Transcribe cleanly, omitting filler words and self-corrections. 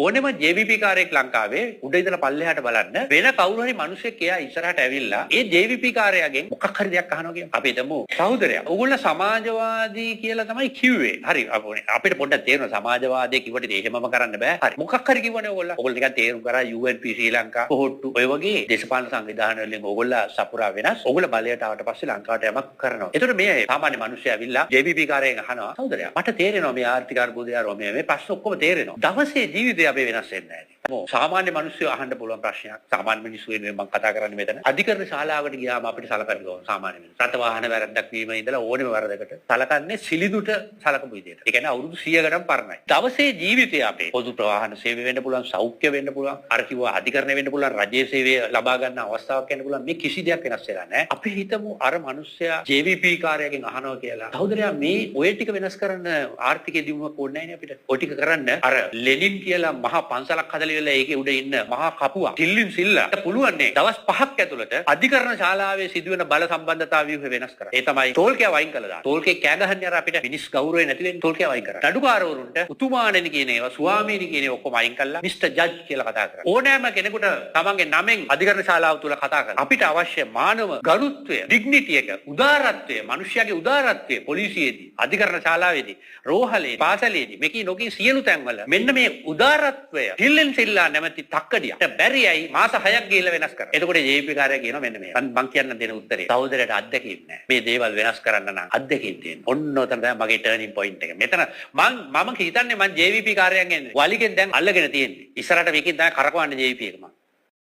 ඕනෙම JVP කාර්යයක් ලංකාවේ උඩ ඉඳලා පල්ලෙහාට බලන්න වෙන කවුරු හරි මිනිස්සෙක් එයා ඉස්සරහට ඇවිල්ලා ඒ JVP කාර්යයෙන් මොකක් හරි දෙයක් අහනවා කියමු. අපි හිතමු සහෝදරයා ඕගොල්ලෝ සමාජවාදී කියලා තමයි කිව්වේ. හරි අපිට පොඩ්ඩක් තේරෙනවා සමාජවාදයේ කිව්වට දේශමම කරන්න බෑ. හරි මොකක් හරි කිව්වනේ ඕගොල්ලෝ. ඕගොල්ලෝ නිකන් තේරුම් කරා UNP ශ්‍රී ලංකා කොහොට්ටු ඔය වගේ දේශපාලන සංවිධාන වලින් ඕගොල්ලෝ සපුරා වෙනස්. ඕගොල්ලෝ බලයට ආවට පස්සේ ලංකාවට යමක් කරනවා. ඒතකොට මේ සාමාන්‍ය මිනිස්සු ඇවිල්ලා JVP කාර්යයෙන් අහනවා සහෝදරයා මට තේරෙනවා මේ ආර්ථික අර්බුදය මේ ප්‍රශ්න ඔක්කොම තේරෙනවා. දවසේ ජීවිතය අපේ වෙනස් වෙන්නේ නැහැ. සාමාන්‍ය මිනිස්සු අහන්න පුළුවන් ප්‍රශ්නයක්. සාමාන්‍ය මිනිස්සු වෙනුවෙන් මම කතා කරන්නේ මෙතන. අධිකරණ ශාලාවකට ගියාම අපිට සලකන්න ඕන සාමාන්‍ය මිනිස්සු. රට වාහන වැරද්දක් වීම ඉඳලා ඕනෙම වැරදකට සලකන්නේ සිලිඳුට සලකපු විදියට. ඒ කියන්නේ අවුරුදු 100 ගණන් පරණයි. දවසේ ජීවිතය අපේ පොදු ප්‍රවාහන සේවය වෙන්න පුළුවන්, සෞඛ්‍ය වෙන්න පුළුවන්, අර කිව්වා අධිකරණ වෙන්න පුළුවන්, රජයේ සේවය ලබා ගන්න අවස්ථාවක් වෙන්න පුළුවන්. මේ කිසි දෙයක් වෙනස් වෙලා නැහැ. අපි හිතමු අර මිනිස්සයා JVP කාර්යයෙන් අහනවා කියලා. සහෝදරයා මේ ඔය ටික වෙනස් කරන්න ආර්ථිකයේ දියුණුවක් ඕනේ නැහැ නේ අපිට. ඔය ටික කරන්න අර ලෙනින් කියලා මහා පන්සලක් හදලා ඉවරලා ඒකේ උඩ ඉන්න මහා කපුවා ටිල්ලින් සිල්ලාට පුළුවන් නේ දවස් 5ක් ඇතුළත අධිකරණ ශාලාවේ සිදුවෙන බල සම්බන්ධතා ව්‍යුහය වෙනස් කරන්න. ඒ තමයි තෝල්කයා වයින් කළා දාන්න. තෝල්කේ කෑ ගහන්නේ අර අපිට මිනිස් ගෞරවය නැති වෙන්නේ තෝල්කයා වයින් කරා. නඩුකාරවරුන්ට උතුමාණෙනි කියන ඒවා ස්වාමීනි කියන ඒවා ඔක්කොම අයින් කළා. මිස්ටර් ජජ් කියලා කතා කරා. ඕනෑම කෙනෙකුට තමන්ගේ නමෙන් අධිකරණ ශාලාව තුල කතා කරලා අපිට අවශ්‍ය මානව ගරුත්වය, ඩිග්නිටි එක, උදාරත්වය, මිනිස්යාගේ උදාරත්වය පොලිසියේදී, අධිකරණ ශාලාවේදී, රෝහලේ, පාසලේදී මේකී නොකී සියලු තැන්වල මෙන්න මේ උදාරත්වය ටිල්ලින් සිල්ලා නැමැති තක්කඩියට බැරියයි මාස 6ක් ගිහිල්ලා වෙනස් කරා. එතකොට JVP කාර්යය කියනවා මෙන්න මේ. මං කියන්න දෙන උත්තරේ. සහෝදරයට අත්දැකීම් නැහැ. මේ දේවල් වෙනස් කරන්න නම් අත්දැකීම් තියෙන්න. ඔන්න ඔතන තමයි මගේ ටර්නින් පොයින්ට් එක. මෙතන මම හිතන්නේ මං JVP කාර්යයෙන් එන්නේ. වලිගෙන් දැන් අල්ලගෙන තියෙන්නේ. ඉස්සරහට මේකෙන් තමයි කරකවන්නේ JVP එක මං.